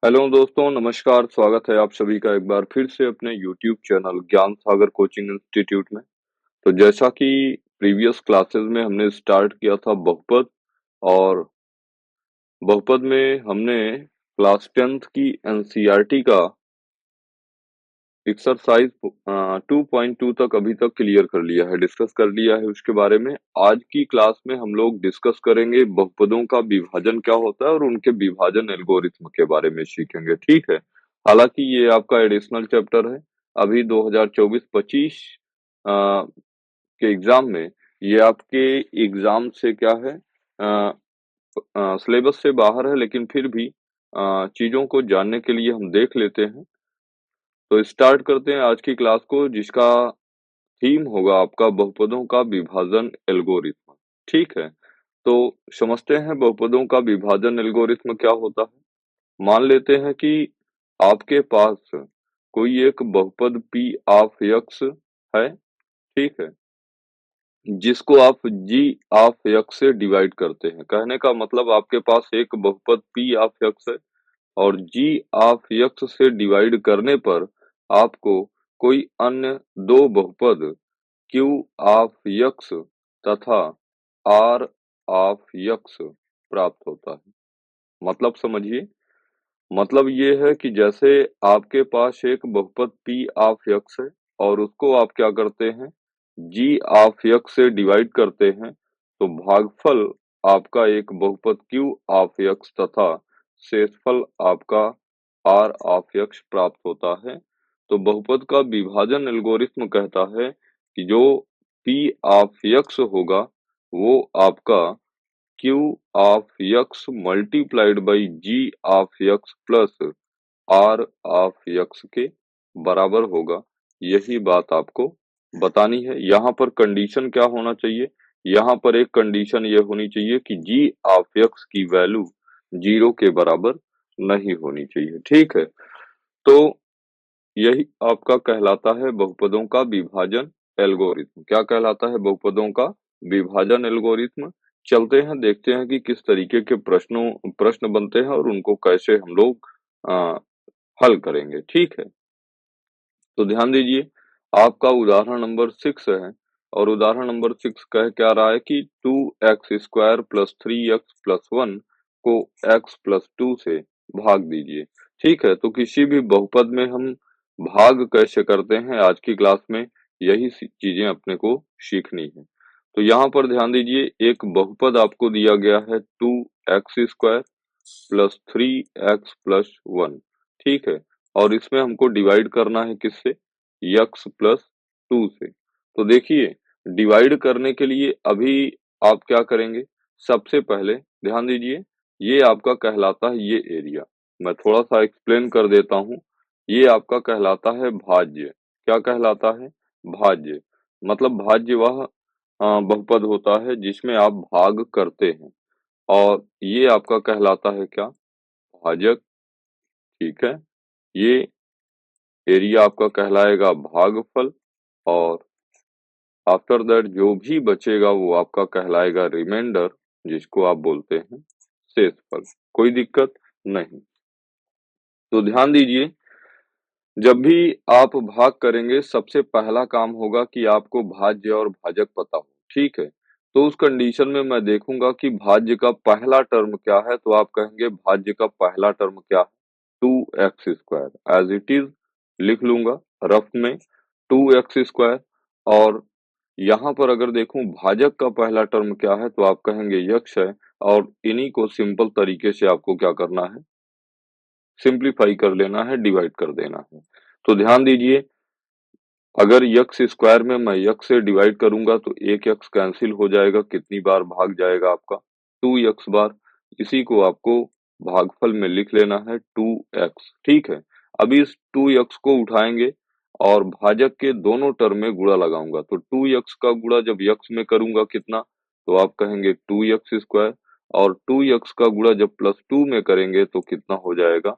Hello दोस्तों, नमस्कार। स्वागत है आप सभी का एक बार फिर से अपने यूट्यूब चैनल ज्ञान सागर कोचिंग इंस्टीट्यूट में। तो जैसा कि प्रीवियस क्लासेस में हमने स्टार्ट किया था बहुपद, और बहुपद में हमने क्लास 10th की एनसीईआरटी का एक्सरसाइज 2.2 तक अभी तक क्लियर कर लिया है, डिस्कस कर लिया है उसके बारे में। आज की क्लास में हम लोग डिस्कस करेंगे बहुपदों का विभाजन क्या होता है और उनके विभाजन एल्गोरिथ्म के बारे में सीखेंगे, ठीक है। हालांकि ये आपका एडिशनल चैप्टर है। अभी 2024-25 के एग्जाम में ये आपके एग्जाम से क्या है, सिलेबस से बाहर है, लेकिन फिर भी चीजों को जानने के लिए हम देख लेते हैं। तो स्टार्ट करते हैं आज की क्लास को, जिसका थीम होगा आपका बहुपदों का विभाजन एल्गोरिथ्म। ठीक है, तो समझते हैं बहुपदों का विभाजन एल्गोरिथ्म क्या होता है। मान लेते हैं कि आपके पास कोई एक बहुपद p ऑफ x है, ठीक है, जिसको आप g ऑफ x से डिवाइड करते हैं। कहने का मतलब आपके पास एक बहुपद p ऑफ x है और g ऑफ x से डिवाइड करने पर आपको कोई अन्य दो बहुपद Q ऑफ x तथा R ऑफ x प्राप्त होता है। मतलब समझिए, मतलब ये है कि जैसे आपके पास एक बहुपद P ऑफ x है और उसको आप क्या करते हैं, G ऑफ x से डिवाइड करते हैं, तो भागफल आपका एक बहुपद Q ऑफ x तथा शेषफल आपका R ऑफ x प्राप्त होता है। तो बहुपद का विभाजन एल्गोरिथ्म कहता है कि जो P ऑफ x होगा वो आपका Q of x multiplied by G of x plus R of x के बराबर होगा। यही बात आपको बतानी है। यहाँ पर कंडीशन क्या होना चाहिए, यहाँ पर एक कंडीशन ये होनी चाहिए कि G ऑफ x की वैल्यू 0 के बराबर नहीं होनी चाहिए, ठीक है। तो यही आपका कहलाता है बहुपदों का विभाजन एल्गोरिथ्म। क्या कहलाता है? बहुपदों का विभाजन एल्गोरिथ्म। चलते हैं, देखते हैं कि किस तरीके के प्रश्न बनते हैं और उनको कैसे हम लोग अ, हल करेंगे, ठीक है। तो ध्यान दीजिए, आपका उदाहरण नंबर 6 है और उदाहरण नंबर 6 कह क्या रहा है कि 2x² प्लस 3x प्लस 1 को x प्लस 2 से भाग दीजिए, ठीक है। तो किसी भी बहुपद में हम भाग कैसे करते हैं, आज की क्लास में यही चीजें अपने को सीखनी है। तो यहाँ पर ध्यान दीजिए, एक बहुपद आपको दिया गया है 2x² प्लस 3x प्लस 1, ठीक है। और इसमें हमको डिवाइड करना है किससे? x प्लस 2 से। तो देखिए, डिवाइड करने के लिए अभी आप क्या करेंगे, सबसे पहले ध्यान दीजिए, ये आपका कहलाता है ये एरिया। मैं थोड़ा सा एक्सप्लेन कर देता हूँ। ये आपका कहलाता है भाज्य। क्या कहलाता है? भाज्य। मतलब भाज्य वह बहुपद होता है जिसमें आप भाग करते हैं, और ये आपका कहलाता है क्या? भाजक, ठीक है। ये एरिया आपका कहलाएगा भागफल, और आफ्टर दैट जो भी बचेगा वो आपका कहलाएगा रिमाइंडर, जिसको आप बोलते हैं शेषफल। कोई दिक्कत नहीं। तो ध्यान दीजिए, जब भी आप भाग करेंगे सबसे पहला काम होगा कि आपको भाज्य और भाजक पता हो, ठीक है। तो उस कंडीशन में मैं देखूंगा कि भाज्य का पहला टर्म क्या है, तो आप कहेंगे भाज्य का पहला टर्म क्या है? 2x² एज इट इज लिख लूंगा रफ में, 2x²। और यहाँ पर अगर देखूं भाजक का पहला टर्म क्या है, तो आप कहेंगे यक्ष है। और इन्हीं को सिंपल तरीके से आपको क्या करना है, सिंप्लीफाई कर लेना है, डिवाइड कर देना है। तो ध्यान दीजिए, अगर यक्स स्क्वायर में मैं यक्स से डिवाइड करूंगा तो एक यक्स कैंसिल हो जाएगा, कितनी बार भाग जाएगा आपका? 2x बार। इसी को आपको भागफल में लिख लेना है 2x, ठीक है। अभी इस 2x को उठाएंगे और भाजक के दोनों टर्म में गुणा लगाऊंगा, तो 2x का गुणा जब x में करूंगा कितना, तो आप कहेंगे 2x²। और 2x का गुणा जब +2 में करेंगे तो कितना हो जाएगा?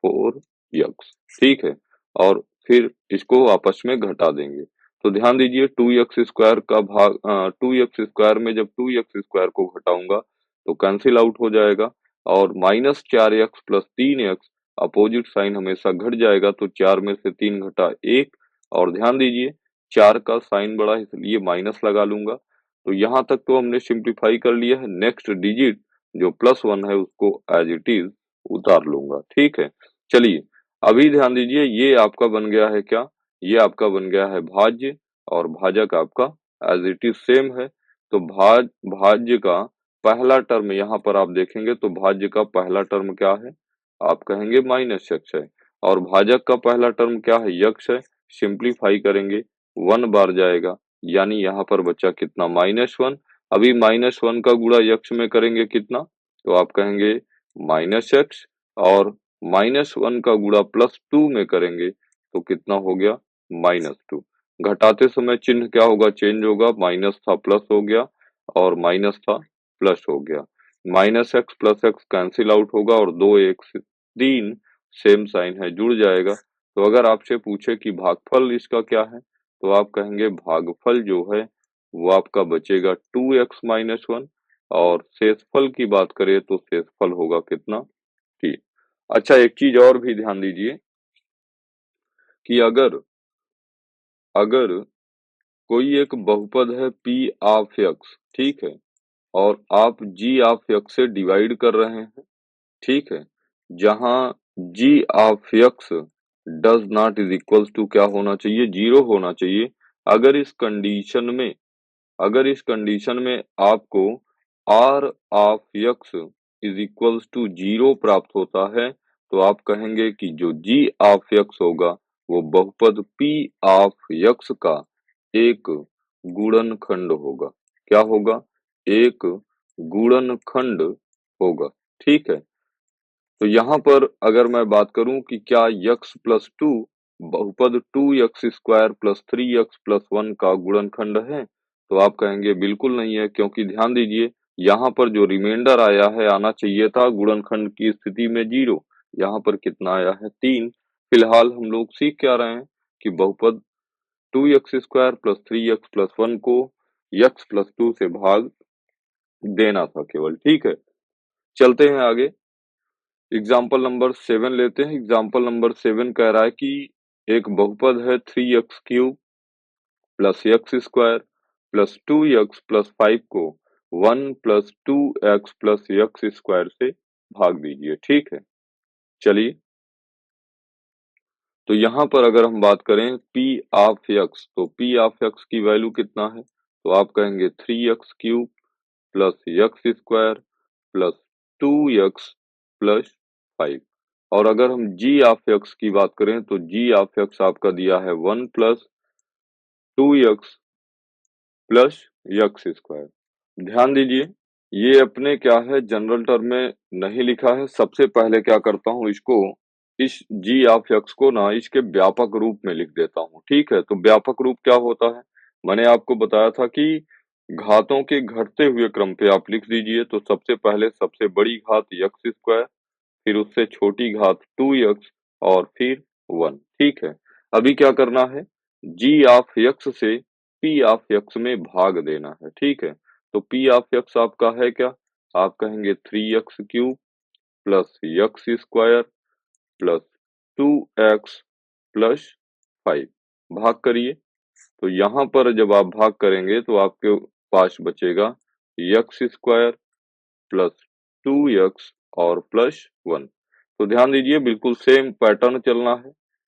4x, ठीक है। और फिर इसको आपस में घटा देंगे। तो ध्यान दीजिए, 2x² का भाग 2x² में जब 2x² को घटाऊंगा तो कैंसिल आउट हो जाएगा, और -4x plus 3x opposite sign हमेशा घट जाएगा, तो 4 में से 3 घटा 1 और ध्यान दीजिए 4 का साइन बड़ा है इसलिए माइनस लगा लूँगा। तो यहाँ तक तो हमने सिंप्लीफाई कर लिया है, नेक्स्ट डिजिट जो +1 है उसको एज़ इट इज़ उतार लूँगा, ठीक है। चलिए, अभी ध्यान दीजिए ये आपका बन गया है क्या? ये आपका बन गया है भाज्य और भाजक आपका एज़ इट इज़ सेम है। तो भाज्य का पहला टर्म यहाँ पर आप देखेंगे तो भाज्य का पहला टर्म क्या है? आप कहेंगे -x है और भाजक का पहला टर्म क्या है? यक्ष है। सिंप्लीफाई करेंगे 1 बार जाएगा, यानी यहाँ पर बचा कितना? -1। अभी -1 का गुणा यक्ष में करेंगे कितना? तो आप कहेंगे -x और -1 का गुणा +2 में करेंगे तो कितना हो गया? -2। घटाते समय चिन्ह क्या होगा? चेंज होगा, माइनस था प्लस हो गया और माइनस था प्लस हो गया। -x plus x cancel out होगा और 2 1 3 सेम साइन है, जुड़ जाएगा। तो अगर आपसे पूछे कि भागफल इसका क्या है? तो आप कहेंगे भागफल जो है वो आपका बचेगा 2x माइनस 1 और शेषफल की बात करें तो शेषफल होगा कितना? 3। अच्छा, एक चीज और भी ध्यान दीजिए कि अगर अगर कोई एक बहुपद है p ऑफ x, ठीक है, और आप g ऑफ x से डिवाइड कर रहे हैं, ठीक है, जहां g of x does not is equals to क्या होना चाहिए? 0 होना चाहिए। अगर इस कंडीशन में अगर इस कंडीशन में आपको r of x is equals to 0 प्राप्त होता है, तो आप कहेंगे कि जो g ऑफ x होगा वो बहुपद p ऑफ x का एक गुणनखंड होगा। क्या होगा? एक गुणनखंड होगा, ठीक है। तो यहाँ पर अगर मैं बात करूं कि क्या x प्लस 2 बहुपद 2x square plus 3x plus 1 का गुणनखंड है? तो आप कहेंगे बिल्कुल नहीं है, क्योंकि ध्यान दीजिए यहाँ पर जो रिमाइंडर आया है आना चाहिए था गुणनखंड की स्थिति में 0। यहाँ पर कितना आया है? 3। फिलहाल हम लोग सीख क्या रहे हैं कि बहुपद 2x square plus 3x plus 1 को x प्लस 2 से भाग देना था केवल, ठीक है। चलते हैं आगे, एग्जाम्पल नंबर 7 लेते हैं। एग्जाम्पल नंबर 7 कह रहा है कि एक बहुपद है 3x cube plus x square plus 2x plus 5 को 1 plus 2x plus x square से भाग दीजिए, ठीक है। चलिए, तो यहाँ पर अगर हम बात करें p ऑफ x, तो p ऑफ x की वैल्यू कितना है? तो आप कहेंगे 3x cube plus x square plus 2x plus 5। और अगर हम g ऑफ x की बात करें तो g ऑफ x आपका दिया है 1 plus 2x plus x square. ध्यान दीजिए ये अपने क्या है जनरल टर्म में नहीं लिखा है। सबसे पहले क्या करता हूँ, इसको इस g ऑफ x को ना इसके व्यापक रूप में लिख देता हूँ, ठीक है। तो व्यापक रूप क्या होता है? मैंने आपको बताया था कि घातों के घटते हुए क्रम पे आप लिख दीजिए। तो सबसे पहले सबसे बड़ी घात एक्स स्क्वायर, फिर उससे छोटी घात 2x और फिर 1, ठीक है। अभी क्या करना है? g ऑफ x से p ऑफ x में भाग देना है, ठीक है। तो p ऑफ x आपका है क्या? आप कहेंगे 3x cube plus x square plus 2x plus 5। भाग करिए। तो यहाँ पर जब आप भाग करेंगे तो आपके पास बचेगा एक्स स्क्वायर प्लस 2x और प्लस 1। तो ध्यान दीजिए बिल्कुल सेम पैटर्न चलना है।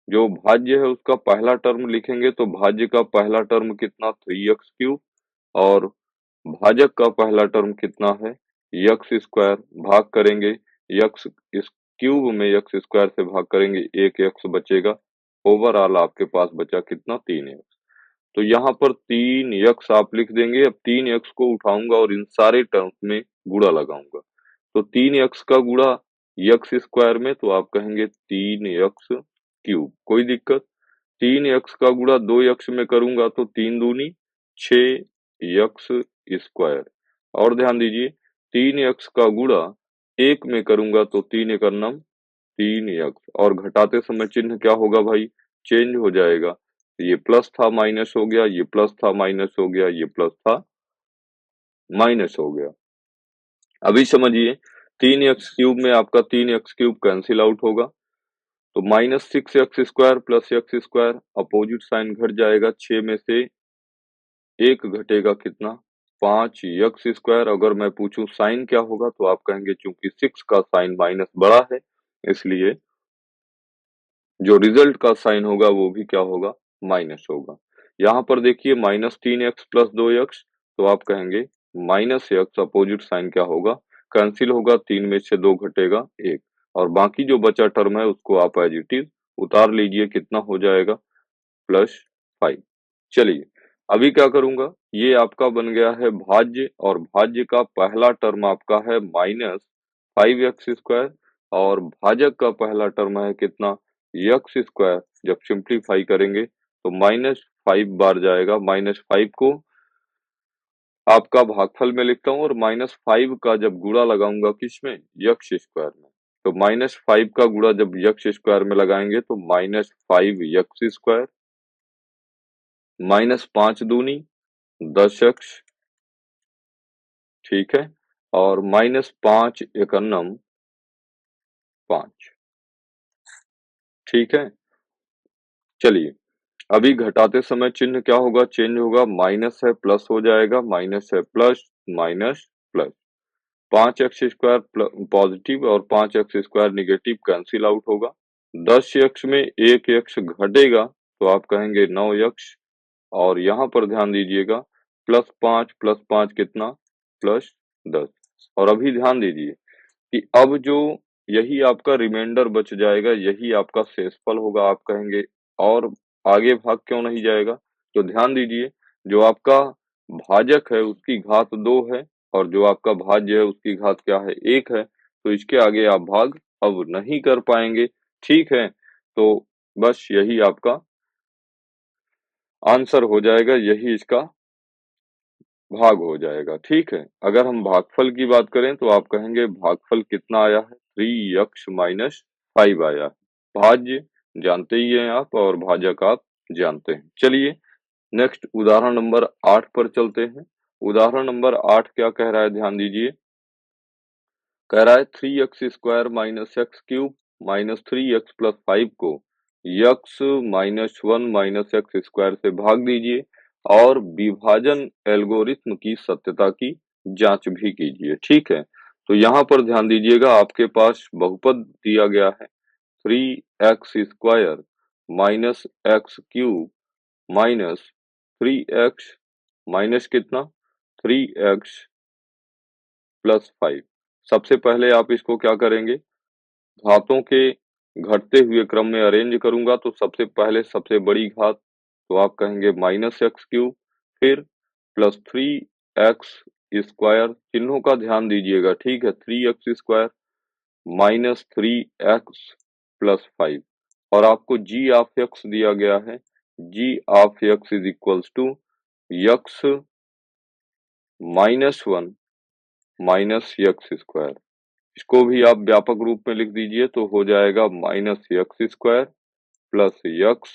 जो भाज्य है उसका पहला टर्म लिखेंगे तो भाज्य का पहला टर्म कितना? 3x क्यूब और भाजक का पहला टर्म कितना है? X square. भाग करेंगे एक्स इस क्यूब में एक्स स्क्वायर से भाग करेंगे, एक एक्स बचेगा। ओवरऑल आपके पास बचा कितना? 3x। तो यहाँ पर 3x आप लिख देंगे। अब 3x को उठाऊंगा और इन सारे टर्म्स में गुणा लगाऊंगा। तो 3x का गुणा एक्स स्क्वायर में तो आप कहेंगे 3x क्यूब। कोई दिक्कत? 3x का गुणा 2x में करूंगा तो 3 दूनी 6x स्क्वायर। और ध्यान दीजिए 3x का गुणा 1 में करूंगा तो 3 एक नम 3x और घटाते समय चिन्ह क्या होगा भाई? चेंज हो जाएगा। ये प्लस था माइनस हो गया, ये प्लस था माइनस हो गया, ये प्लस था माइनस हो गया। अभी समझिए 3x क्यूब में आपका 3x क्यूब कैंसिल आउट होगा। तो -6x² plus x² opposite sign घट जाएगा, 6 में से 1 घटेगा कितना 5x²। अगर मैं पूछूं साइन क्या होगा तो आप कहेंगे चूंकि 6 का साइन माइनस बड़ा है इसलिए जो रिजल्ट का साइन होगा वो भी क्या होगा माइनस होगा। यहाँ पर देखिए -3x प्लस 2x तो आप कहेंगे -x अपोजिट साइन क्या होगा कैंसिल होगा, 3 में से 2 घटेगा 1 और बाकी जो बचा टर्म है उसको आप एज इट इज उतार लीजिए, कितना हो जाएगा +5। चलिए अभी क्या करूंगा, ये आपका बन गया है भाज्य और भाज्य का पहला टर्म आपका है -5x² और भाजक का पहला टर्म है कितना x²। जब सिंप्लीफाई करेंगे तो -5 बार जाएगा, -5 को आपका भागफल में लिखता हूँ और -5 का जब गुणा लगाऊंगा किसमें x² में, तो -5 का गुणा जब x² में लगाएंगे तो -5x² -5 दूनी 10x, ठीक है, और -5 एकन्नम 5, ठीक है। चलिए अभी घटाते समय चिन्ह क्या होगा, चेंज होगा, माइनस है प्लस हो जाएगा, माइनस है plus, minus plus, 5x² positive और 5x² निगेटिव कैंसिल आउट होगा। 10x में 1x घटेगा तो आप कहेंगे 9x और यहाँ पर ध्यान दीजिएगा +5 कितना +10 और अभी ध्यान दीजिए कि अब जो यही आपका रिमाइंडर बच जाएगा, यही आपका शेषफल होगा। आप कहेंगे और आगे भाग क्यों नहीं जाएगा? तो ध्यान दीजिए जो आपका भाजक है उसकी घात 2 है और जो आपका भाज्य है उसकी घात क्या है 1 है, तो इसके आगे आप भाग अब नहीं कर पाएंगे, ठीक है। तो बस यही आपका आंसर हो जाएगा, यही इसका भाग हो जाएगा, ठीक है। अगर हम भागफल की बात करें तो आप कहेंगे भागफल कितना आया है 3x माइनस 5 आया है। भाज्य जानते ही हैं आप और भाजक आप जानते हैं। चलिए नेक्स्ट उदाहरण नंबर 8 पर चलते हैं। उदाहरण नंबर 8 क्या कह रहा है ध्यान दीजिए, कह रहा है 3x² minus x cube minus 3x plus 5 को x-1 माइनस x² से भाग दीजिए और विभाजन एल्गोरिथ्म की सत्यता की जांच भी कीजिए, ठीक है। तो यहाँ पर ध्यान दीजिएगा आपके पास बहुपद दिया गया है 3x² minus x cube minus 3x minus कितना 3x प्लस 5। सबसे पहले आप इसको क्या करेंगे, घातों के घटते हुए क्रम में अरेंज करूंगा तो सबसे पहले सबसे बड़ी घात तो आप कहेंगे -x³ फिर +3x² चिन्हों का ध्यान दीजिएगा, ठीक है, 3x² माइनस 3x प्लस 5 और आपको g ऑफ x दिया गया है, g of x is equals to x -1 minus x²। इसको भी आप व्यापक रूप में लिख दीजिए तो हो जाएगा -x² प्लस x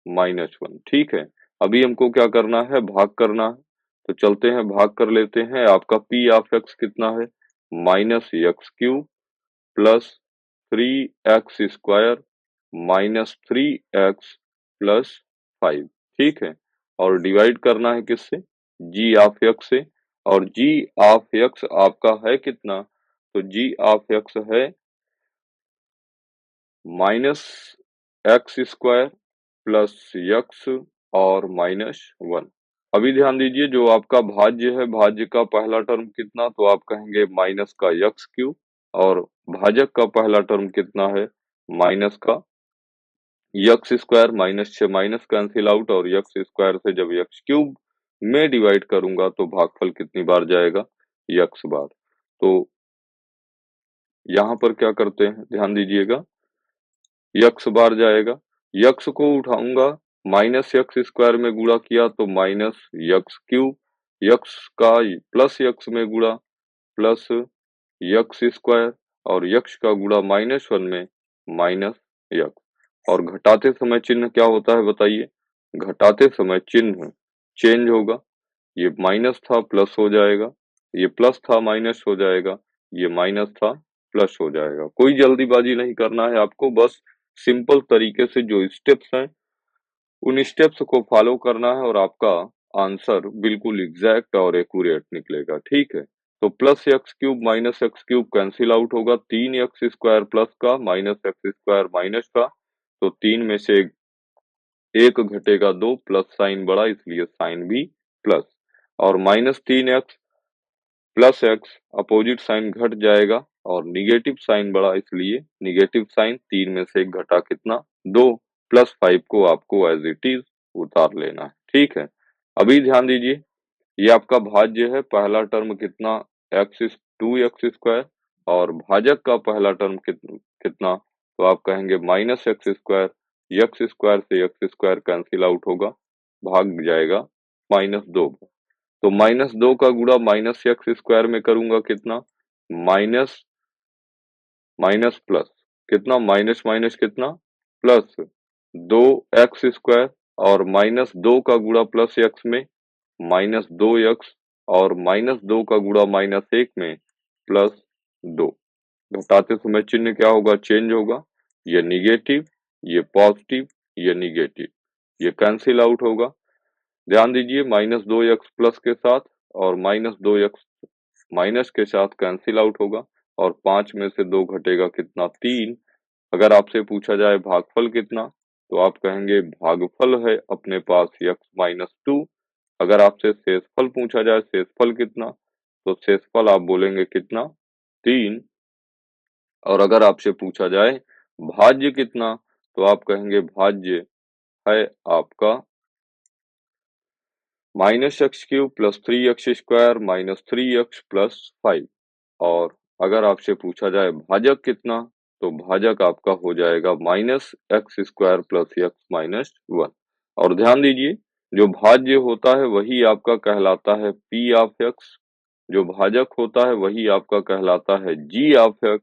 -1, ठीक है। अभी हमको क्या करना है, भाग करना है, तो चलते हैं भाग कर लेते हैं। आपका p ऑफ x कितना है -x³ plus 3x² minus 3x plus 5, ठीक है, और डिवाइड करना है किससे g ऑफ x से और g ऑफ x आपका है कितना, तो g ऑफ x है -x² प्लस x और -1। अभी ध्यान दीजिए जो आपका भाज्य है, भाज्य का पहला टर्म कितना, तो आप कहेंगे माइनस का x³ और भाजक का पहला टर्म कितना है माइनस का x², माइनस से माइनस कैंसिल आउट और x² से जब x³ में डिवाइड करूंगा तो भागफल कितनी बार जाएगा x बार। तो यहाँ पर क्या करते हैं ध्यान दीजिएगा, x बार जाएगा, x को उठाऊंगा -x² में गुणा किया तो -x³ x का प्लस x में गुणा प्लस x² और x का गुणा -1 में -x और घटाते समय चिन्ह क्या होता है बताइए, घटाते समय चिन्ह चेंज होगा, ये माइनस था प्लस हो जाएगा, ये प्लस था माइनस हो जाएगा, ये माइनस था प्लस हो जाएगा। कोई जल्दीबाजी नहीं करना है आपको, बस सिंपल तरीके से जो स्टेप्स हैं उन स्टेप्स को फॉलो करना है और आपका आंसर बिल्कुल एग्जैक्ट और एक्यूरेट निकलेगा। ठीक है, तो plus x cube minus x cube cancel out होगा, 3x² प्लस का माइनस x² माइनस का, तो 3 में से एक घटेगा 2, प्लस साइन बड़ा इसलिए साइन भी प्लस, और minus 3x plus x opposite sign घट जाएगा और निगेटिव साइन बड़ा इसलिए निगेटिव साइन, 3 में से एक घटा कितना 2, प्लस 5 को आपको एज इट इज उतार लेना है। ठीक है, अभी ध्यान दीजिए, ये आपका भाज्य है, पहला टर्म कितना एक्स 2x² और भाजक का पहला टर्म कितना, तो आप कहेंगे माइनस x², x² से x² कैंसिल आउट होगा, भाग जाएगा -2, तो -2 का गुणा माइनस x² में करूंगा कितना माइनस माइनस प्लस, कितना माइनस माइनस कितना प्लस 2x² और -2 का गुणा प्लस x में -2x और -2 का गुणा -1 में +2, घटाते समय चिन्ह क्या होगा चेंज होगा, ये निगेटिव ये पॉजिटिव ये निगेटिव, ये कैंसिल आउट होगा। ध्यान दीजिए -2x प्लस के साथ और -2x माइनस के साथ कैंसिल आउट होगा और 5 में से 2 घटेगा कितना 3। अगर आपसे पूछा जाए भागफल कितना, तो आप कहेंगे भागफल है अपने पास x-2। अगर आपसे शेषफल पूछा जाए शेषफल कितना, तो शेषफल आप बोलेंगे कितना 3। और अगर आपसे पूछा जाए भाज्य कितना, तो आप कहेंगे भाज्य है आपका -x³ plus 3x² minus 3x plus 5। और अगर आपसे पूछा जाए भाजक कितना, तो भाजक आपका हो जाएगा -x² प्लस x माइनस 1। और ध्यान दीजिए, जो भाज्य होता है वही आपका कहलाता है p ऑफ x, जो भाजक होता है वही आपका कहलाता है g ऑफ x,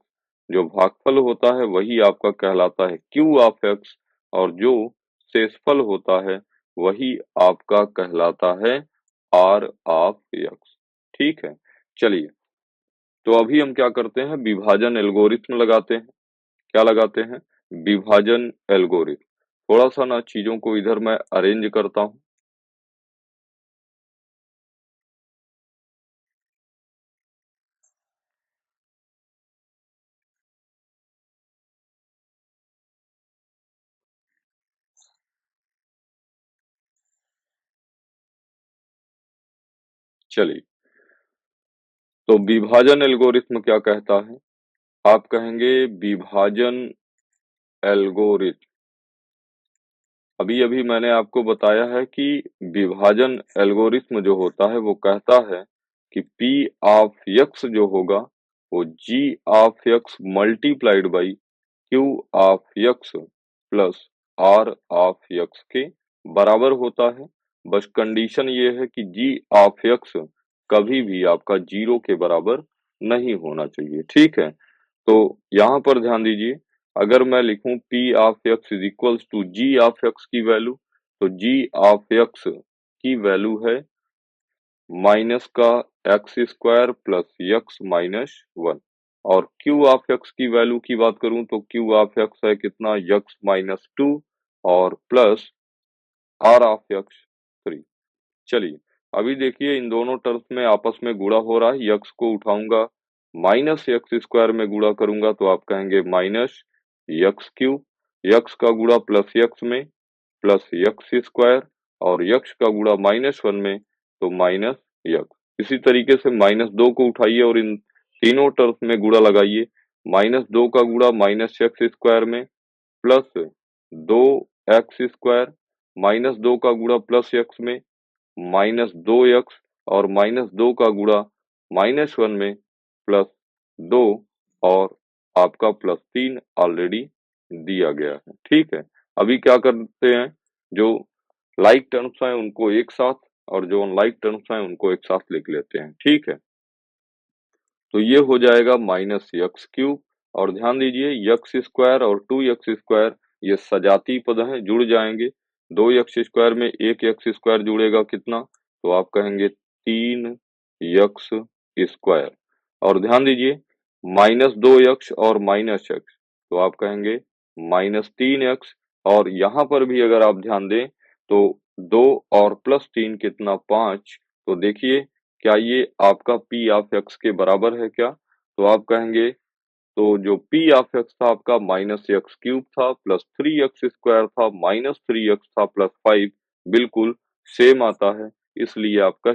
जो भागफल होता है वही आपका कहलाता है q ऑफ x, और जो शेषफल होता है वही आपका कहलाता है r ऑफ x। ठीक है, चलिए, तो अभी हम क्या करते हैं विभाजन एल्गोरिथ्म लगाते हैं। क्या लगाते हैं? विभाजन एल्गोरिथ्म। थोड़ा सा ना चीजों को इधर मैं अरेंज करता हूँ। चलिए, तो विभाजन एल्गोरिथ्म क्या कहता है? आप कहेंगे विभाजन एल्गोरिथ्म। अभी अभी मैंने आपको बताया है कि विभाजन एल्गोरिथ्म जो होता है वो कहता है कि P ऑफ x जो होगा वो G of x multiplied by Q of x plus R of x के बराबर होता है। बस कंडीशन ये है कि G ऑफ x कभी भी आपका 0 के बराबर नहीं होना चाहिए। ठीक है, तो यहाँ पर ध्यान दीजिए, अगर मैं लिखूं P of x is equals to G of x की वैल्यू, तो G ऑफ x की वैल्यू है माइनस का x² प्लस x माइनस 1, और Q ऑफ x की वैल्यू की बात करूं तो Q ऑफ x है कितना x माइनस 2 और प्लस R ऑफ x 3। चलिए, अभी देखिए इन दोनों टर्म्स में आपस में गुणा हो रहा है, यक्स को उठाऊंगा माइनस x² में गुणा करूंगा तो आप कहेंगे माइनस x³ यक्स का गुणा प्लस यक्स में प्लस x² और यक्स का गुणा -1 में तो माइनस यक्स। इसी तरीके से -2 को उठाइए और इन तीनों टर्म्स में गुणा लगाइए, -2 का गुणा -x² में प्लस 2x² -2 का गुणा प्लस x में -2x और -2 का गुणा -1 में प्लस 2 और आपका +3 ऑलरेडी दिया गया है। ठीक है, अभी क्या करते हैं, जो लाइक टर्म्स हैं उनको एक साथ और जो अनलाइक टर्म्स हैं उनको एक साथ लिख लेते हैं। ठीक है, तो ये हो जाएगा -x³ और ध्यान दीजिए x² और 2x² ये सजातीय पद हैं, जुड़ जाएंगे। 2x² में एक x² जुड़ेगा कितना, तो आप कहेंगे 3x² और ध्यान दीजिए -2x और -x तो आप कहेंगे -3x, और यहाँ पर भी अगर आप ध्यान दें तो 2 और +3 कितना 5। तो देखिए क्या ये आपका p ऑफ x के बराबर है क्या? तो आप कहेंगे तो जो p ऑफ x था आपका -x³ था प्लस 3x² था माइनस 3x था प्लस 5, बिल्कुल सेम आता है। इसलिए आप कह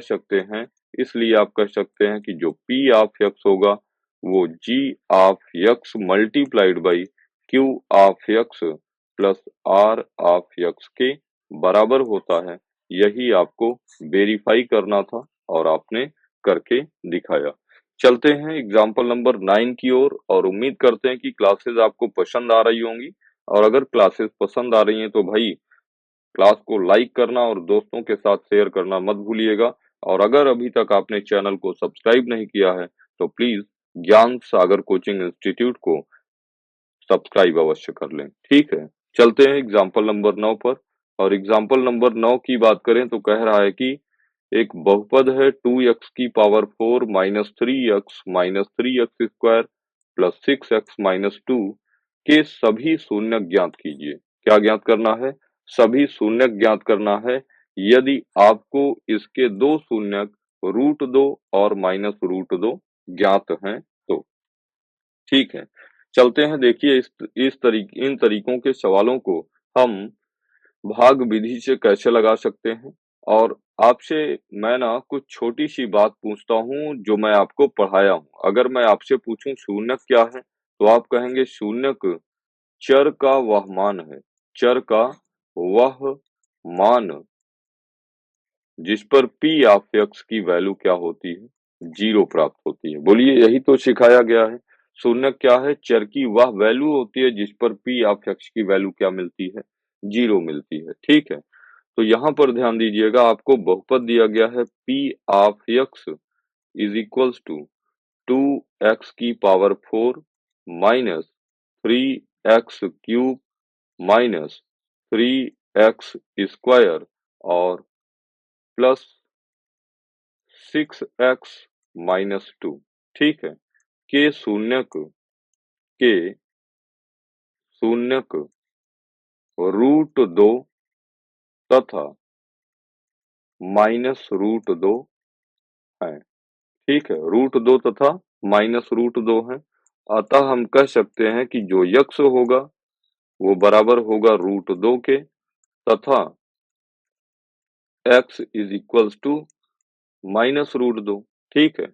सकते हैं कि जो p ऑफ x होगा वो g of x multiplied by q of x plus r of x के बराबर होता है। यही आपको वेरीफाई करना था और आपने करके दिखाया। चलते हैं एग्जाम्पल नंबर 9 की ओर और उम्मीद करते हैं कि क्लासेस आपको पसंद आ रही होंगी। और अगर क्लासेस पसंद आ रही हैं तो भाई क्लास को लाइक करना और दोस्तों के साथ शेयर करना मत भूलिएगा। और अगर अभी तक आपने चैनल को सब्सक्राइब नहीं किया है तो प्लीज ज्ञान सागर कोचिंग इंस्टीट्यूट को सब्सक्राइब अवश्य कर लें। ठीक है, चलते हैं एग्जाम्पल नंबर 9 पर। और एग्जाम्पल नंबर 9 की बात करें तो कह रहा है कि एक बहुपद है 2x की power 4 minus 3x² plus 6x minus 2 के सभी शून्य ज्ञात कीजिए। क्या ज्ञात करना है? सभी शून्य ज्ञात करना है। यदि आपको इसके दो शून्यक √2 और -√2 ज्ञात हैं तो। ठीक है, चलते हैं। देखिए इन तरीकों के सवालों को हम भाग विधि से कैसे लगा सकते हैं। और आपसे मैं ना कुछ छोटी सी बात पूछता हूँ जो मैं आपको पढ़ाया हूँ। अगर मैं आपसे पूछूं शून्यक क्या है तो आप कहेंगे शून्यक चर का वह मान है, चर का वह मान जिस पर p ऑफ x की वैल्यू क्या होती है? 0 प्राप्त होती है। बोलिए, यही तो सिखाया गया है। शून्यक क्या है? चर की वह वैल्यू होती है जिस पर p ऑफ x की वैल्यू क्या मिलती है? 0 मिलती है। ठीक है, तो यहाँ पर ध्यान दीजिएगा, आपको बहुपद दिया गया है p of x is equals to 2x की power 4 minus 3x³ minus 3x² और प्लस 6x माइनस 2। ठीक है, के के शून्यक √2 तथा -√2 है। ठीक है, √2 तथा -√2 है। अतः हम कह सकते हैं कि जो यक्स होगा वो बराबर होगा √2 के तथा x इज इक्वल्स टू -√2। ठीक है,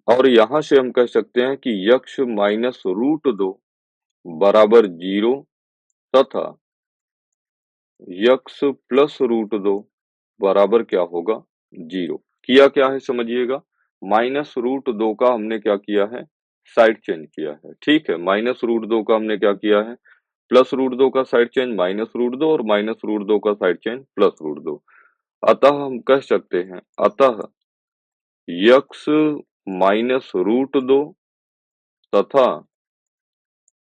और यहाँ से हम कह सकते हैं कि यक्स -√2 बराबर 0 तथा यक्स प्लस √2 बराबर क्या होगा? 0। किया क्या है समझिएगा, -√2 का हमने क्या किया है? साइड चेंज किया है। ठीक है, -√2 का हमने क्या किया है? +√2 का साइड चेंज -√2 और -√2 का साइड चेंज +√2। अतः हम कह सकते हैं, अतः यक्स -√2 तथा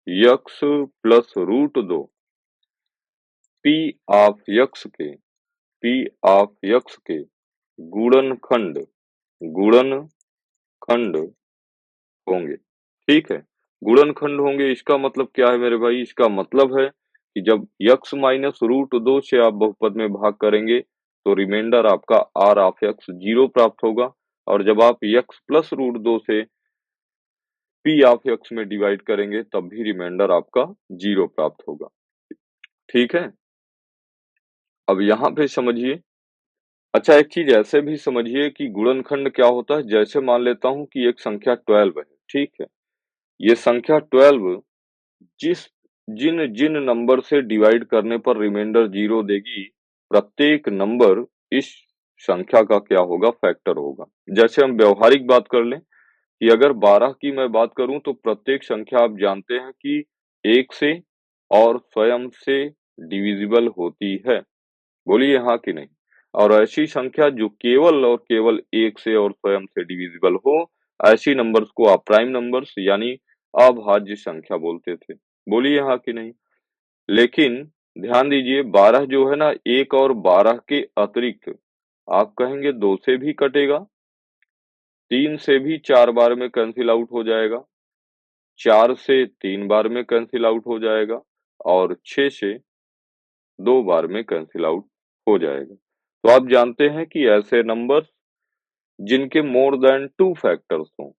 यक्स +√2 p ऑफ x के गुणनखंड गुणनखंड होंगे। ठीक है, गुणनखंड होंगे इसका मतलब क्या है मेरे भाई? इसका मतलब है कि जब x -√2 से आप बहुपद में भाग करेंगे तो रिमाइंडर आपका r ऑफ x 0 प्राप्त होगा। और जब आप x प्लस √2 से p ऑफ x में डिवाइड करेंगे तब भी रिमाइंडर आपका 0 प्राप्त होगा। ठीक है, अब यहाँ पे समझिए। अच्छा, एक चीज ऐसे भी समझिए कि गुणनखंड क्या होता है। जैसे मान लेता हूँ कि एक संख्या 12 है। ठीक है, ये संख्या 12 जिस जिन जिन नंबर से डिवाइड करने पर रिमाइंडर 0 देगी, प्रत्येक नंबर इस संख्या का क्या होगा? फैक्टर होगा। जैसे हम व्यवहारिक बात कर लें कि अगर 12 की मैं बात करूं तो प्रत्येक संख्या आप जानते हैं कि 1 से और स्वयं से डिविजिबल होती है। बोलिए हाँ कि नहीं? और ऐसी संख्या जो केवल और केवल 1 से और स्वयं से डिविजिबल हो, ऐसी नंबर्स को आप प्राइम नंबर्स यानी अभाज्य संख्या बोलते थे। बोलिए हाँ कि नहीं? लेकिन ध्यान दीजिए, 12 जो है ना, 1 और 12 के अतिरिक्त आप कहेंगे 2 से भी कटेगा, 3 से भी 4 बार में कैंसिल आउट हो जाएगा, 4 से 3 बार में कैंसिल आउट हो जाएगा और 6 से 2 बार में कैंसिल आउट हो जाएगा। तो आप जानते हैं कि ऐसे नंबर जिनके मोर देन 2 फैक्टर्स हों,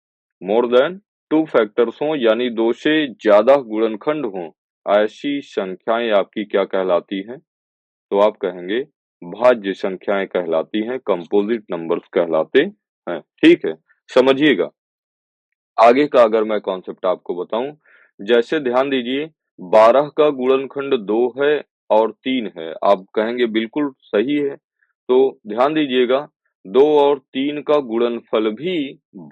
मोर देन 2 फैक्टर्स हों यानी 2 से ज़्यादा गुणनखंड हों, ऐसी संख्याएँ आपकी क्या कहलाती हैं? तो आप कहेंगे भाज्य संख्याएँ कहलाती हैं, कंपोजिट नंबर्स कहलाते हैं। ठीक है? समझिएगा। आगे का अगर मैं कॉन्सेप्ट आपको बताऊं, जैसे ध्यान दीजिए 12 का गुणनखंड 2 है और 3 है। आप कहेंगे बिल्कुल सही है। तो ध्यान दीजिएगा 2 और 3 का गुणनफल भी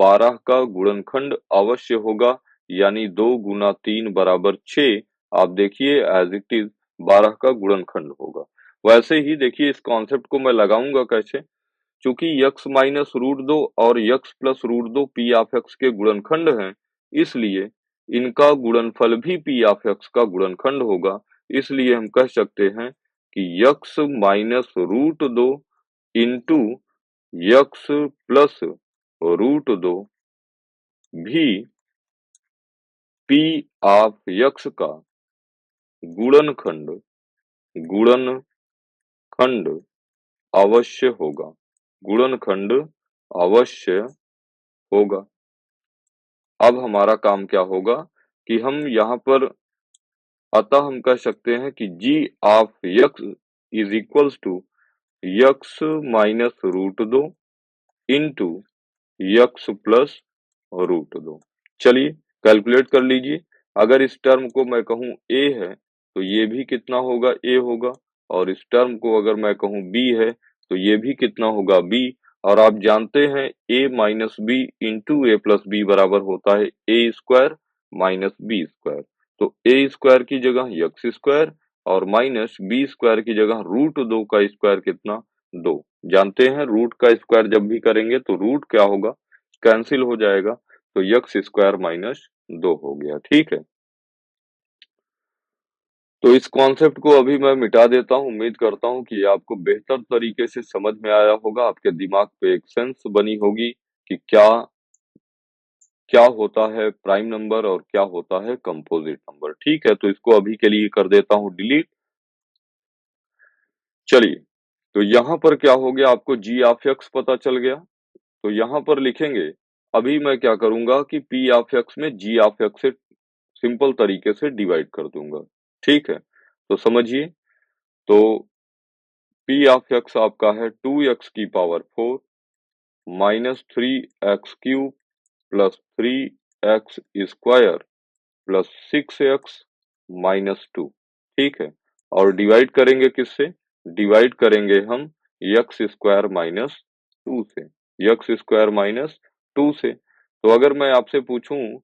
12 का गुणनखंड अवश्य होगा, यानी 2 गुना 3 बराबर 6। आप देखिए एज इट इज 12 का गुणनखंड होगा। वैसे ही देखिए इस कॉन्सेप्ट को मैं लगाऊंगा कैसे? चूंकि यक्स माइनस रूट 2 और x plus root 2 P of x के गुणनखंड हैं, इसलिए इनका गुणनफल भी पी ऑफ एक्स का गुणनखंड होगा। इसलिए हम कह सकते हैं कि x minus root 2 into x plus root 2 भी पी ऑफ यक्स का गुणनखंड गुणनखंड अवश्य होगा। गुणनखंड अवश्य होगा। अब हमारा काम क्या होगा कि हम यहाँ पर अतः हम कह सकते हैं कि G of x is equals to x minus root 2 into x plus root 2। चलिए कैलकुलेट कर लीजिए। अगर इस टर्म को मैं कहूँ ए है तो ये भी कितना होगा? ए होगा। और इस टर्म को अगर मैं कहूँ बी है तो ये भी कितना होगा? बी। और आप जानते हैं ए माइनस बी इंटू ए प्लस बी बराबर होता है ए स्क्वायर माइनस बी स्क्वायर। तो ए स्क्वायर की जगह यक्स स्क्वायर और माइनस बी स्क्वायर की जगह रूट 2 का स्क्वायर कितना? 2। जानते हैं रूट का स्क्वायर जब भी करेंगे तो रूट क्या होगा? कैंसिल हो जाएगा। तो यक्स स्क्वायर माइनस 2 हो गया। ठीक है? तो इस कॉन्सेप्ट को अभी मैं मिटा देता हूँ। उम्मीद करता हूँ कि आपको बेहतर तरीके से समझ में आया होगा। आपके दिमाग पे एक सेंस बनी होगी कि क्या क्या होता है प्राइम नंबर और क्या होता है कंपोजिट नंबर। ठीक है? तो इसको अभी के लिए कर देता हूँ डिलीट। चलिए, तो यहाँ पर क्या हो गया? आपको जी ऑफ एक्स पता चल गया। तो यहाँ पर लिखेंगे, अभी मैं क्या करूँगा कि पी ऑफ एक्स में जी ऑफ एक्स से सिंपल तरीके से डिवाइड कर दूंगा। ठीक है? तो समझिए, तो पी ऑफ एक्स आपका है 2x की power 4 minus 3x cube plus 3x square plus 6x minus 2। ठीक है? और डिवाइड करेंगे किससे? डिवाइड करेंगे हम x स्क्वायर माइनस 2 से। x स्क्वायर माइनस 2 से। तो अगर मैं आपसे पूछूं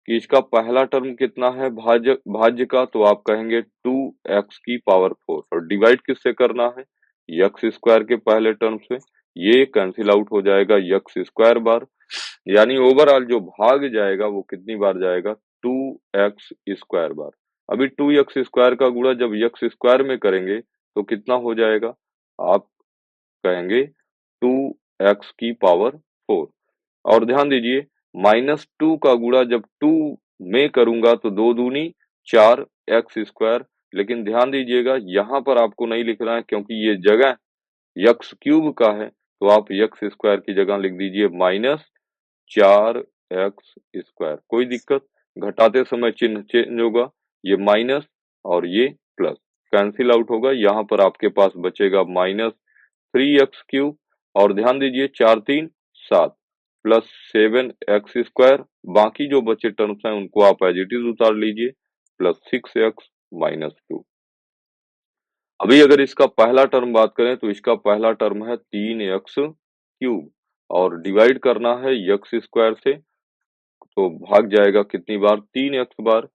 कि इसका पहला टर्म कितना है भाज्य भाज्य का, तो आप कहेंगे 2x की पावर 4। और डिवाइड किससे करना है? x स्क्वायर के पहले टर्म से। ये कैंसिल आउट हो जाएगा x स्क्वायर बार, यानी ओवरऑल जो भाग जाएगा वो कितनी बार जाएगा? 2x square bar. अभी 2x स्क्वायर का गुणा जब x स्क्वायर में करेंगे तो कितना हो जाएगा? आप कहेंगे 2x की पावर 4। और ध्यान दीजिए माइनस 2 का गुणा जब 2 में करूंगा तो 2 दूनी 4 एक्स स्क्वायर। लेकिन ध्यान दीजिएगा यहाँ पर आपको नहीं लिखना है क्योंकि ये जगह यक्स क्यूब का है, तो आप यक्स स्क्वायर की जगह लिख दीजिए माइनस 4 एक्स स्क्वायर। कोई दिक्कत? घटाते समय चिन्ह चेंज होगा, ये माइनस और ये प्लस कैंसिल आउट होगा। यहाँ पर आपके पास बचेगा माइनस 3x क्यूब और ध्यान दीजिए 4 3 7 प्लस 7x स्क्वायर। बाकी जो बचे टर्म्स हैं उनको आप एज इट इज उतार लीजिए प्लस 6x माइनस 2। अभी अगर इसका पहला टर्म बात करें तो इसका पहला टर्म है 3x क्यूब और डिवाइड करना है x स्क्वायर से। तो भाग जाएगा कितनी बार? 3x बार।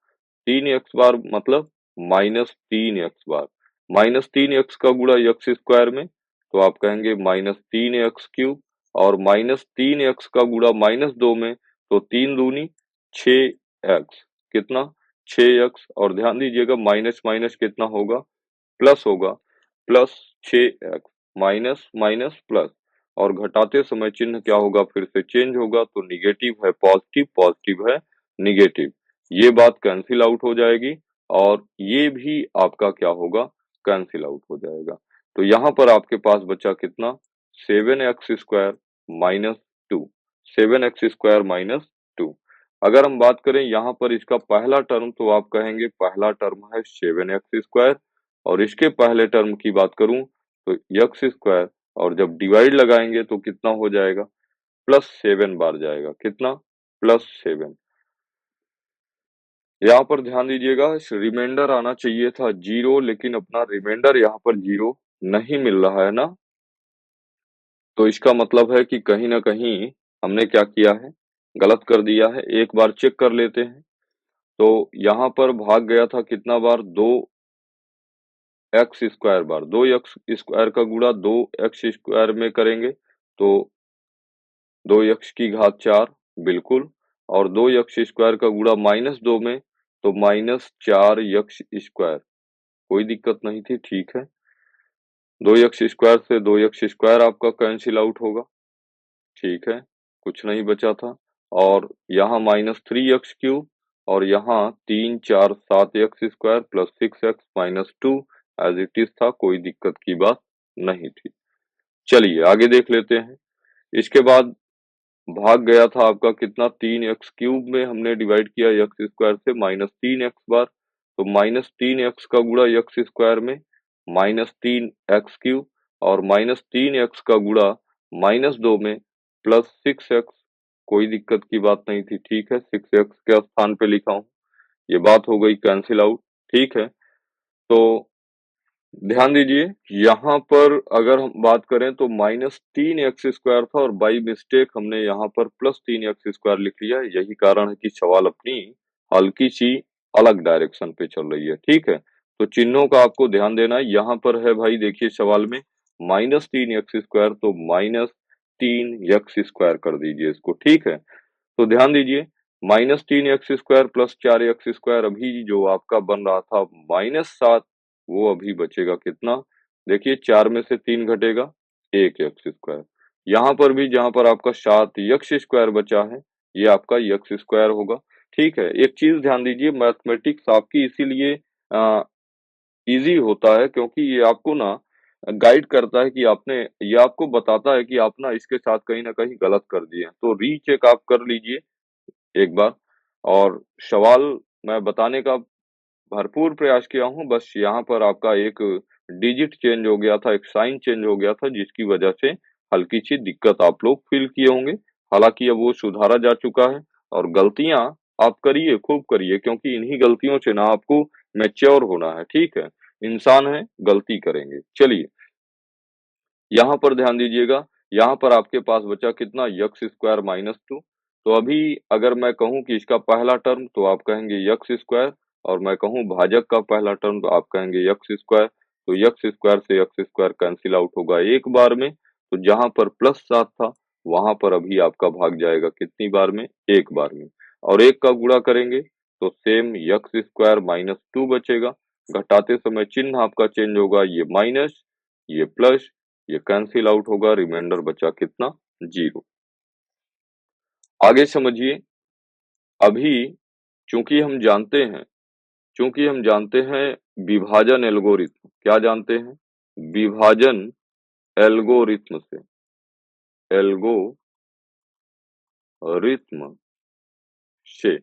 3x बार मतलब माइनस 3x बार। माइनस 3x का गुणा x स्क्वायर में तो आप कहेंगे माइनस 3x क्यूब और माइनस 3x का गुणा माइनस 2 में तो 3 दूनी 6x। कितना? 6x। और ध्यान दीजिएगा माइनस माइनस कितना होगा? प्लस होगा। Plus 6x minus minus plus और घटाते समय चिन्ह क्या होगा? फिर से चेंज होगा। तो निगेटिव है पॉजिटिव, पॉजिटिव है निगेटिव। ये बात कैंसिल आउट हो जाएगी और ये भी आपका क्या होगा, कैंसिल आउट हो जाएगा। तो यहाँ पर आपके पास बचा कितना, 7x² माइनस 2, 7x² माइनस 2। अगर हम बात करें यहाँ पर इसका पहला टर्म, तो आप कहेंगे पहला टर्म है 7x² और इसके पहले टर्म की बात करूं तो x² और जब डिवाइड लगाएंगे तो कितना हो जाएगा, +7 बार जाएगा, कितना, +7। यहाँ पर ध्यान दीजिएगा, रिमाइंडर आना चाहिए था 0, लेकिन अपना रिमाइंडर यहाँ पर 0 नहीं मिल रहा है ना, तो इसका मतलब है कि कहीं न कहीं हमने क्या किया है, गलत कर दिया है। एक बार चेक कर लेते हैं। तो यहाँ पर भाग गया था कितना बार, 2x² बार, 2x² का गुणा 2x² में करेंगे तो 2x की घात 4, बिल्कुल, और 2x² का गुणा -2 में तो -4x², कोई दिक्कत नहीं थी, ठीक है। 2x² से 2x² आपका कैंसिल आउट होगा, ठीक है, कुछ नहीं बचा था। और यहाँ -3x³ और यहाँ 3, 4, 7x² plus 6x minus 2 as it is था, कोई दिक्कत की बात नहीं थी। चलिए आगे देख लेते हैं। इसके बाद भाग गया था आपका कितना, 3x³ में हमने डिवाइड किया x² से -3x बार, तो -3x का गुणा x² में -3x³ और -3x का गुणा -2 में +6x, कोई दिक्कत की बात नहीं थी, ठीक है, 6x के स्थान पे लिखा हूँ। ये बात हो गई कैंसिल आउट, ठीक है। तो ध्यान दीजिए, यहाँ पर अगर हम बात करें तो -3x² था और बाई मिस्टेक हमने यहाँ पर +3x² लिख लिया। यही कारण है कि सवाल अपनी हल्की सी अलग डायरेक्शन पे चल रही है, ठीक है। तो चिन्हों का आपको ध्यान देना है। यहाँ पर है भाई, देखिए सवाल में -3x² तो -3x² कर दीजिए इसको, ठीक है। तो ध्यान दीजिए, -3x² प्लस 4x² अभी जो आपका बन रहा था -7, वो अभी बचेगा कितना, देखिए 4 में से 3 घटेगा, 1x²। यहाँ पर भी जहाँ पर आपका 7x² बचा है, ये आपका x² होगा, ठीक है। एक चीज ध्यान दीजिए, मैथमेटिक्स आपकी इसीलिए ईज़ी होता है क्योंकि ये आपको ना गाइड करता है कि आपने, ये आपको बताता है कि आप ना इसके साथ कहीं न कहीं गलत कर दिए हैं। तो रीचेक आप कर लीजिए एक बार, और सवाल मैं बताने का भरपूर प्रयास किया हूँ, बस यहाँ पर आपका एक डिजिट चेंज हो गया था, एक साइन चेंज हो गया था, जिसकी वजह से हल्की-सी दिक्कत आप लोग फ़ील किए होंगे। हालाँकि अब वो सुधारा जा चुका है और गलतियाँ आप करिए, खूब करिए, क्योंकि इन्हीं गलतियों से ना आपको मैच्योर होना है, ठीक है? इंसान हैं, गलती करेंगे। चलिए, यहाँ पर ध्यान दीजिएगा, यहाँ पर आपके पास बचा कितना, x² माइनस 2। तो अभी अगर मैं कहूँ कि इसका पहला टर्म तो आप कहेंगे x² और मैं कहूँ भाजक का पहला टर्म तो आप कहेंगे x²। तो x² से x² कैंसिल आउट होगा एक बार में, तो जहाँ पर +7 था, वहाँ पर अभी आपका भाग जाएगा कितनी बार में, एक बार में। और एक का गुणा करेंगे तो सेम x² माइनस 2 बचेगा। घटाते समय चिन्ह आपका चेंज होगा, ये माइनस, ये प्लस, ये कैंसिल आउट होगा, रिमाइंडर बचा कितना, 0। आगे समझिए, अभी चूंकि हम जानते हैं विभाजन एल्गोरिथ्म, क्या जानते हैं, विभाजन एल्गोरिथ्म से, एल्गोरिथ्म से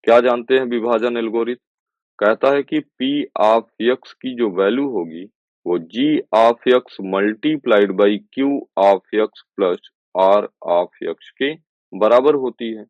क्या जानते हैं विभाजन एल्गोरिथ्म, कहता है कि P ऑफ x की जो वैल्यू होगी वो G of x multiplied by Q of x plus R of x के बराबर होती है।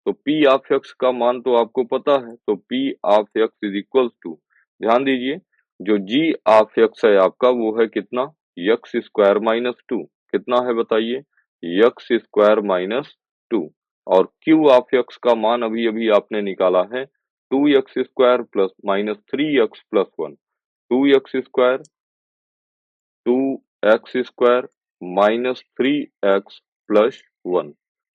तो P ऑफ x का मान तो आपको पता है, तो P of x is equal to, ध्यान दीजिए, जो G ऑफ x है आपका वो है कितना, x² माइनस 2, कितना है बताइए, x² माइनस 2, और Q ऑफ x का मान अभी अभी आपने निकाला है 2x² plus -3x plus 1, 2x² 2x² minus 3x plus 1,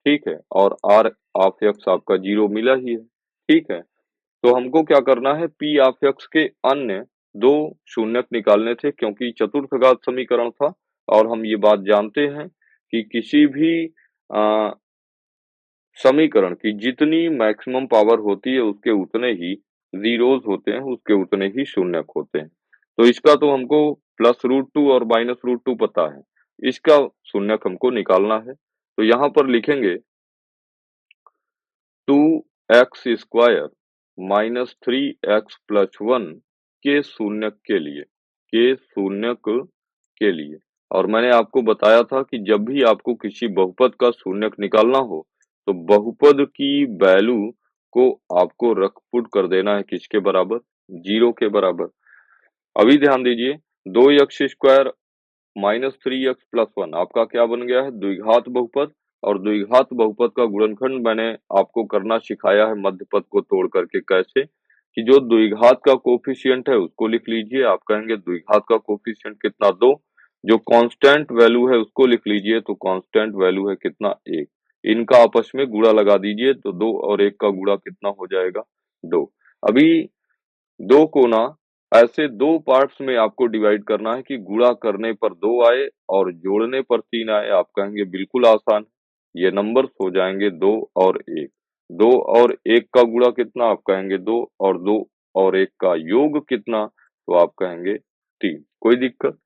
ठीक है, और r ऑफ x आपका 0 मिला ही है, ठीक है। तो हमको क्या करना है, p ऑफ x के अन्य दो शून्यक निकालने थे, क्योंकि चतुर्थ घात समीकरण था और हम ये बात जानते हैं कि किसी भी समीकरण की जितनी मैक्सिमम पावर होती है उसके उतने ही ज़ीरोज़ होते हैं, उसके उतने ही शून्यक होते हैं। तो इसका तो हमको +√2 और -√2 पता है। इसका शून्यक हमको निकालना है। तो यहाँ पर लिखेंगे 2x² माइनस 3x प्लस 1 के शून्यक के लिए और मैंने आपको बताया था कि जब भी आपको किसी बहुपद का शून्यक निकालना हो, तो बहुपद की वैल्यू को आपको रख पुट कर देना है किसके बराबर? 0 के बराबर। अभी ध्यान दीजिए 2x² माइनस 3x प्लस 1 आपका क्या बन गया है? द्विघात बहुपद और द्विघात बहुपद का गुणनखंड मैंने आपको करना सिखाया है मध्य पद को तोड़ करके कैसे कि जो द्विघात का कोफिशिएंट है उसको लिख लीजिए। आप कहेंगे द्विघात का कोफिशिएंट कितना? 2। जो कांस्टेंट वैल्यू है उसको लिख लीजिए तो कांस्टेंट वैल्यू है कितना? 1। इनका आपस में गुणा लगा दीजिए तो 2 और 1 का गुणा कितना हो जाएगा? 2। अभी 2 को ना ऐसे 2 पार्ट्स में आपको डिवाइड करना है कि गुणा करने पर 2 आए और जोड़ने पर 3 आए। आप कहेंगे बिल्कुल आसान है। ये नंबर्स हो जाएंगे 2 और 1। 2 और 1 का गुणा कितना? आप कहेंगे 2 और 2 और 1 का योग कितना? तो आप कहेंगे 3। कोई दिक्कत?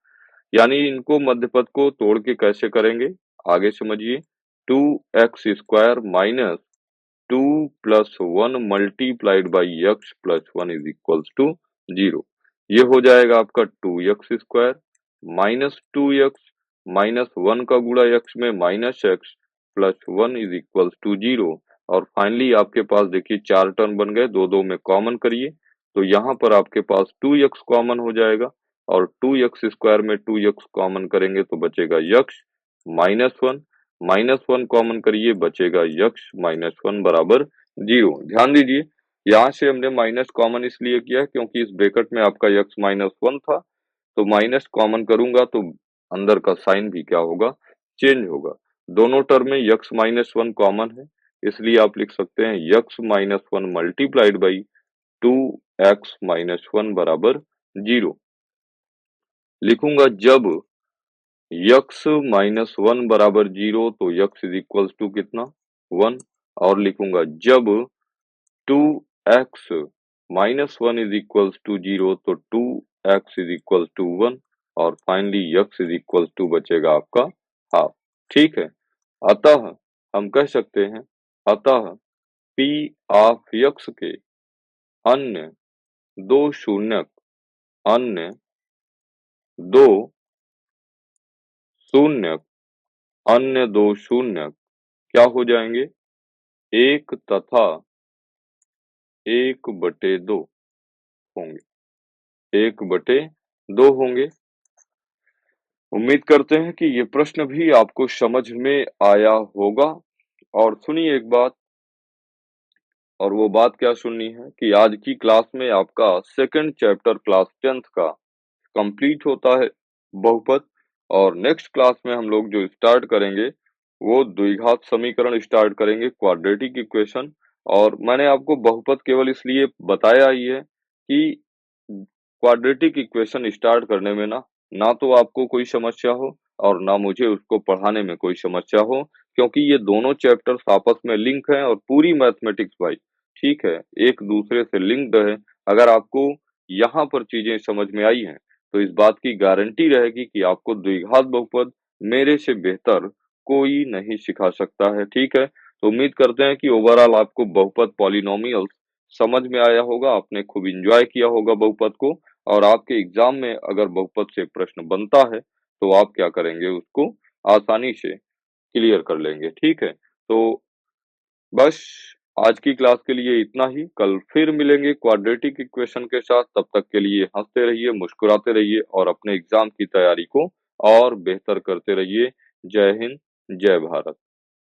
यानी इनको मध्यपद को तोड़ के कैसे करेंगे? आगे समझिए 2x² minus 2 plus 1 multiplied by x plus 1 is equals to 0। ये हो जाएगा आपका 2x² माइनस 2x माइनस 1 का गुणा x में minus x plus 1 is equals to 0 और फाइनली आपके पास देखिए 4 टर्म बन गए, दो दो में कॉमन करिए तो यहाँ पर आपके पास 2x कॉमन हो जाएगा और 2x² में 2x कॉमन करेंगे तो बचेगा x माइनस 1 कॉमन करिए बचेगा x माइनस 1 बराबर 0। ध्यान दीजिए यहाँ से हमने माइनस कॉमन इसलिए किया क्योंकि इस ब्रैकेट में आपका x माइनस 1 था तो माइनस कॉमन करूंगा तो अंदर का साइन भी क्या होगा? चेंज होगा। दोनों टर्म में x माइनस 1 कॉमन है इसलिए आप लिख सकते हैं x minus 1 multiplied by 2x minus 1 बराबर 0। लिखूंगा जब x माइनस 1 बराबर 0 तो x इज इक्वल्स टू कितना? 1 और लिखूंगा जब 2x minus 1 is equals to 0 तो 2x इज इक्वल्स टू 1 और फाइनली x इज इक्वल्स टू बचेगा आपका हाफ। ठीक है। अतः हम कह सकते हैं अतः p ऑफ x के अन्य दो शून्यक अन्य दो शून्यक अन्य दो शून्यक क्या हो जाएंगे? 1 तथा 1/2 होंगे। 1/2 होंगे। उम्मीद करते हैं कि ये प्रश्न भी आपको समझ में आया होगा और सुनिए एक बात और वो बात क्या सुननी है कि आज की क्लास में आपका सेकंड चैप्टर क्लास 10th का कंप्लीट होता है बहुपद और नेक्स्ट क्लास में हम लोग जो स्टार्ट करेंगे वो द्विघात समीकरण स्टार्ट करेंगे क्वाड्रेटिक इक्वेशन और मैंने आपको बहुपद केवल इसलिए बताया ही है कि क्वाड्रेटिक इक्वेशन स्टार्ट करने में ना तो आपको कोई समस्या हो और ना मुझे उसको पढ़ाने में कोई समस्या हो क्योंकि ये दोनों चैप्टर्स आपस में लिंक हैं और पूरी मैथमेटिक्स भाई ठीक है एक दूसरे से लिंक्ड है। अगर आपको यहाँ पर चीजें समझ में आई हैं तो इस बात की गारंटी रहेगी कि आपको द्विघात बहुपद मेरे से बेहतर कोई नहीं सिखा सकता है। ठीक है तो उम्मीद करते हैं कि ओवरऑल आपको बहुपद पॉलिनोमियल्स समझ में आया होगा, आपने खूब एंजॉय किया होगा बहुपद को और आपके एग्जाम में अगर बहुपद से प्रश्न बनता है तो आप क्या करेंगे उसको आसानी से क्लियर कर लेंगे। ठीक है तो बस आज की क्लास के लिए इतना ही। कल फिर मिलेंगे क्वाड्रेटिक इक्वेशन के साथ। तब तक के लिए हंसते रहिए, मुस्कुराते रहिए और अपने एग्जाम की तैयारी को और बेहतर करते रहिए। जय हिंद, जय भारत।